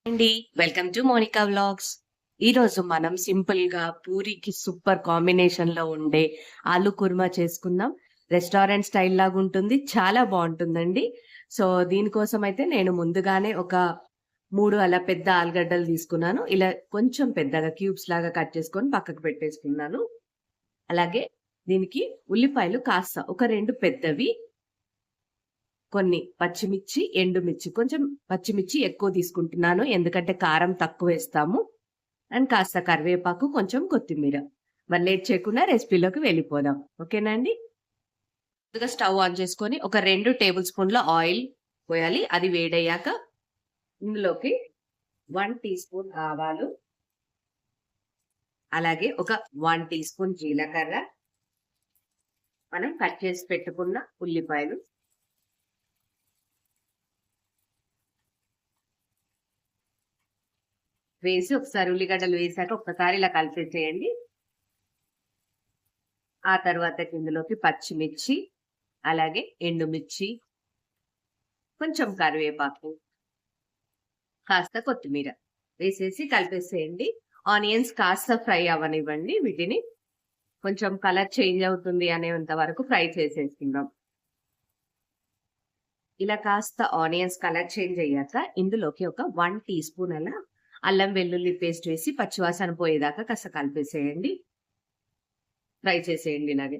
అండి welcome to Monika vlogs. ఈరోజు మనం సింపుల్ గా పూరికి సూపర్ కాంబినేషన్ లో ఉండే ఆలు కుర్మా చేసుకుందాం. రెస్టారెంట్ స్టైల్ లాగా ఉంటుంది, చాలా బాగుంటుందండి. సో దీనికోసం అయితే నేను ముందుగానే ఒక 3 అలా పెద్ద ఆలుగడ్డలు తీసుకున్నాను. ఇలా కొంచెం పెద్దగా క్యూబ్స్ లాగా కట్ చేసుకొని పక్కకు పెట్టేసుకున్నాను. అలాగే దీనికి ఉల్లిపాయలు కాస్త ఒక 2 పెద్దవి, కొన్ని పచ్చిమిర్చి, ఎండుమిర్చి, కొంచెం పచ్చిమిర్చి ఎక్కువ తీసుకుంటున్నాను ఎందుకంటే కారం తక్కువ వేస్తాము. అండ్ కాస్త కరివేపాకు, కొంచెం కొత్తిమీర. మరి లేట్ చేయకుండా రెసిపీలోకి వెళ్ళిపోదాం. ఓకేనా అండి? ముందుగా స్టవ్ ఆన్ చేసుకొని ఒక 2 టేబుల్ స్పూన్ల ఆయిల్ పోయాలి. అది వేడయ్యాక ఇందులోకి 1 టీ స్పూన్ ఆవాలు, అలాగే ఒక 1 టీ స్పూన్ జీలకర్ర, మనం కట్ చేసి పెట్టుకున్న ఉల్లిపాయలు, వేసి ఒకసారి ఉల్లిగడ్డలు వేసాక ఒక్కసారి ఇలా కలిపేసేయండి. ఆ తర్వాత ఇందులోకి పచ్చిమిర్చి, అలాగే ఎండుమిర్చి, కొంచెం కరివేపాకు, కాస్త కొత్తిమీర వేసేసి కలిపేసేయండి. ఆనియన్స్ కాస్త ఫ్రై అవ్వనివ్వండి. వీటిని కొంచెం కలర్ చేంజ్ అవుతుంది అనేంత వరకు ఫ్రై చేసేసుకుందాం. ఇలా కాస్త ఆనియన్స్ కలర్ చేంజ్ అయ్యాక ఇందులోకి ఒక 1 టీ స్పూన్ అలా అల్లం వెల్లుల్లి పేస్ట్ వేసి పచ్చివాసన పోయేదాకా కాస్త కలిపేసేయండి. ఫ్రై చేసేయండి ఇలాగే.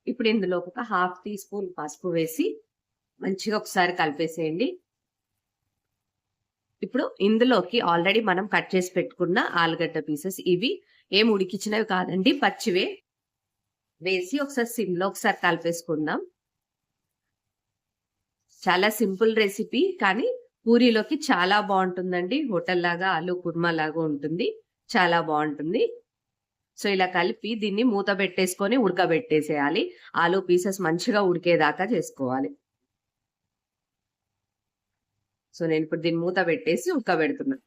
ఇప్పుడు ఇందులో ఒక 1/2 టీ స్పూన్ పసుపు వేసి మంచిగా ఒకసారి కలిపేసేయండి. ఇప్పుడు ఇందులోకి ఆల్రెడీ మనం కట్ చేసి పెట్టుకున్న ఆలుగడ్డ పీసెస్, ఇవి ఏం ఉడికించినవి కాదండి, పచ్చివే, వేసి ఒకసారి సిమ్లో ఒకసారి కలిపేసుకుందాం. చాలా సింపుల్ రెసిపీ, కానీ పూరీలోకి చాలా బాగుంటుందండి. హోటల్ లాగా ఆలు కుర్మా లాగా ఉంటుంది, చాలా బాగుంటుంది. సో ఇలా కలిపి దీన్ని మూత పెట్టేసుకొని ఉడకబెట్టేసేయాలి. ఆలు పీసెస్ మంచిగా ఉడికేదాకా చేసుకోవాలి. సో నేను ఇప్పుడు దీన్ని మూత పెట్టేసి ఉడకబెడుతున్నాను.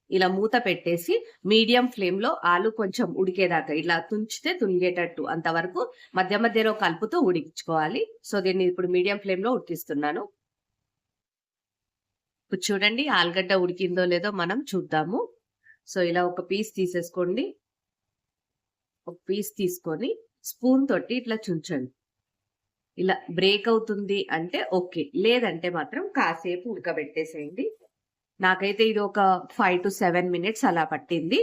ఇలా మూత పెట్టేసి మీడియం ఫ్లేమ్ లో ఆలు కొంచెం ఉడికేదాకా, ఇలా తుంచితే తుంగేటట్టు అంతవరకు మధ్య మధ్యలో కలుపుతూ ఉడికించుకోవాలి. సో దీన్ని ఇప్పుడు మీడియం ఫ్లేమ్ లో ఉడికిస్తున్నాను. ఇప్పుడు చూడండి ఆలుగడ్డ ఉడికిందో లేదో మనం చూద్దాము. సో ఇలా ఒక పీస్ తీసేసుకోండి. ఒక పీస్ తీసుకొని స్పూన్ తోటి ఇట్లా చుంచండి. ఇలా బ్రేక్ అవుతుంది అంటే ఓకే, లేదంటే మాత్రం కాసేపు ఉడకబెట్టేసేయండి. నాకైతే ఇది ఒక 5 to 7 మినిట్స్ అలా పట్టింది.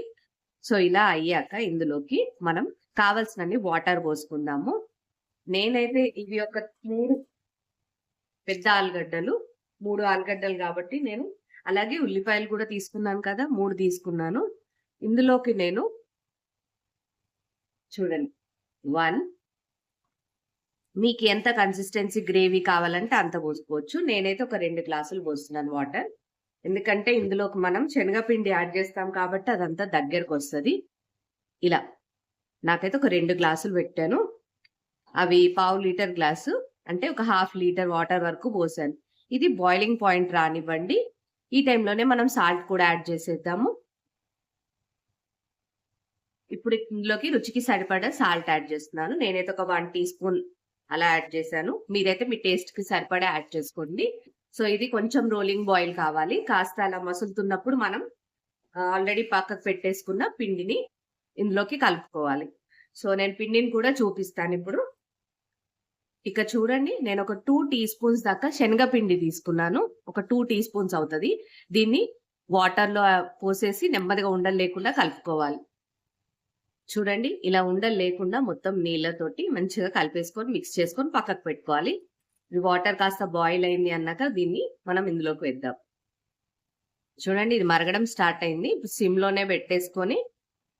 సో ఇలా అయ్యాక ఇందులోకి మనం కావలసినన్ని వాటర్ పోసుకుందాము. నేనైతే ఇవి ఒక 3 పెద్ద ఆలుగడ్డలు, 3 ఆలుగడ్డలు కాబట్టి నేను, అలాగే ఉల్లిపాయలు కూడా తీసుకున్నాను కదా, 3 తీసుకున్నాను. ఇందులోకి నేను చూడండి 1, మీకు ఎంత కన్సిస్టెన్సీ గ్రేవీ కావాలంటే అంత పోసుకోవచ్చు. నేనైతే ఒక 2 గ్లాసులు పోస్తున్నాను వాటర్. ఎందుకంటే ఇందులోకి మనం శనగపిండి యాడ్ చేస్తాం కాబట్టి అదంతా దగ్గరకు వస్తుంది. ఇలా నాకైతే ఒక 2 గ్లాసులు పెట్టాను. అవి 1/2 లీటర్ గ్లాసు అంటే ఒక 1/2 లీటర్ వాటర్ వరకు పోసాను. ఇది బాయిలింగ్ పాయింట్ రానివ్వండి. ఈ టైంలోనే మనం సాల్ట్ కూడా యాడ్ చేసేద్దాము. ఇప్పుడు ఇందులోకి రుచికి సరిపడా సాల్ట్ యాడ్ చేస్తున్నాను. నేనైతే ఒక 1 టీ స్పూన్ అలా యాడ్ చేశాను. మీరైతే మీ టేస్ట్ కి సరిపడా యాడ్ చేసుకోండి. సో ఇది కొంచెం రోలింగ్ బాయిల్ కావాలి. కాస్త అలా మసులుతున్నప్పుడు మనం ఆల్రెడీ పక్కకు పెట్టేసుకున్న పిండిని ఇందులోకి కలుపుకోవాలి. సో నేను పిండిని కూడా చూపిస్తాను ఇప్పుడు. ఇక చూడండి, నేను ఒక 2 టీ స్పూన్స్ దాకా శనగపిండి తీసుకున్నాను. ఒక 2 టీ స్పూన్స్ అవుతుంది. దీన్ని వాటర్ లో పోసేసి నెమ్మదిగా ఉండలు లేకుండా కలుపుకోవాలి. చూడండి ఇలా ఉండలు లేకుండా మొత్తం నీళ్ళతోటి మంచిగా కలిపేసుకొని మిక్స్ చేసుకొని పక్కకు పెట్టుకోవాలి. వాటర్ కాస్త బాయిల్ అయింది అన్నాక దీన్ని మనం ఇందులోకి వేద్దాం. చూడండి ఇది మరగడం స్టార్ట్ అయింది. సిమ్ లోనే పెట్టేసుకొని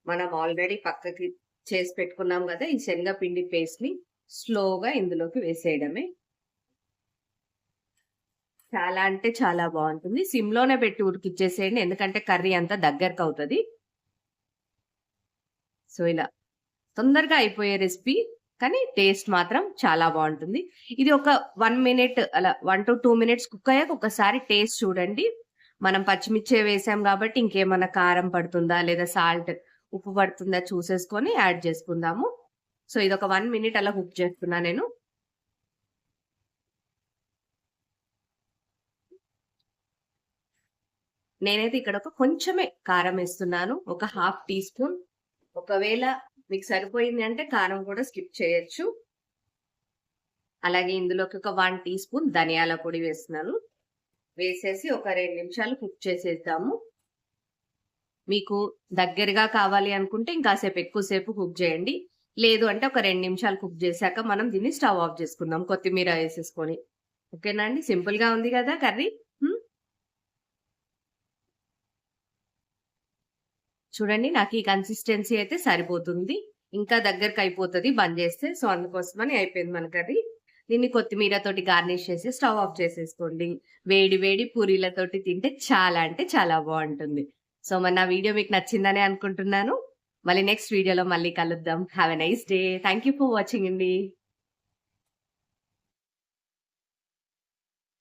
మనం ఆల్రెడీ పక్కకి చేసి పెట్టుకున్నాం కదా ఈ శనగపిండి పేస్ట్ ని స్లోగా ఇందులోకి వేసేయడమే. చాలా అంటే చాలా బాగుంటుంది. సిమ్ లోనే పెట్టి ఉడికిచ్చేసేయండి, ఎందుకంటే కర్రీ అంతా దగ్గరకు అవుతుంది. సో ఇలా తొందరగా అయిపోయే రెసిపీ, కానీ టేస్ట్ మాత్రం చాలా బాగుంటుంది. ఇది ఒక 1 మినిట్ అలా 1 to 2 మినిట్స్ కుక్ అయ్యాక ఒకసారి టేస్ట్ చూడండి. మనం పచ్చిమిర్చి వేసాం కాబట్టి ఇంకేమన్నా కారం పడుతుందా లేదా సాల్ట్ ఉప్పు పడుతుందా చూసేసుకొని యాడ్ చేసుకుందాము. సో ఇది ఒక 1 మినిట్ అలా కుక్ చేస్తున్నా నేను. నేనైతే ఇక్కడ ఒక కొంచెమే కారం వేస్తున్నాను. ఒక హాఫ్ టీ స్పూన్. ఒకవేళ మీకు సరిపోయింది అంటే కారం కూడా స్కిప్ చేయొచ్చు. అలాగే ఇందులోకి ఒక 1 టీ స్పూన్ ధనియాల పొడి వేస్తున్నాను. వేసేసి ఒక 2 నిమిషాలు కుక్ చేసేద్దాము. మీకు దగ్గరగా కావాలి అనుకుంటే ఇంకాసేపు ఎక్కువసేపు కుక్ చేయండి. లేదు అంటే ఒక 2 నిమిషాలు కుక్ చేశాక మనం దీన్ని స్టవ్ ఆఫ్ చేసుకుందాం కొత్తిమీర వేసేసుకొని. ఓకేనా అండి? సింపుల్ గా ఉంది కదా కర్రీ. చూడండి నాకు ఈ కన్సిస్టెన్సీ అయితే సరిపోతుంది. ఇంకా దగ్గరకు అయిపోతుంది బంద్ చేస్తే. సో అందుకోసమని అయిపోయింది మన కర్రీ. దీన్ని కొత్తిమీర తోటి గార్నిష్ చేసి స్టవ్ ఆఫ్ చేసేసుకోండి. వేడి వేడి పూరీలతోటి తింటే చాలా అంటే చాలా బాగుంటుంది. సో మరి నా వీడియో మీకు నచ్చిందనే అనుకుంటున్నాను. మళ్ళీ నెక్స్ట్ వీడియోలో మళ్ళీ కలుద్దాం. Have a nice day. Thank you for watching అండి.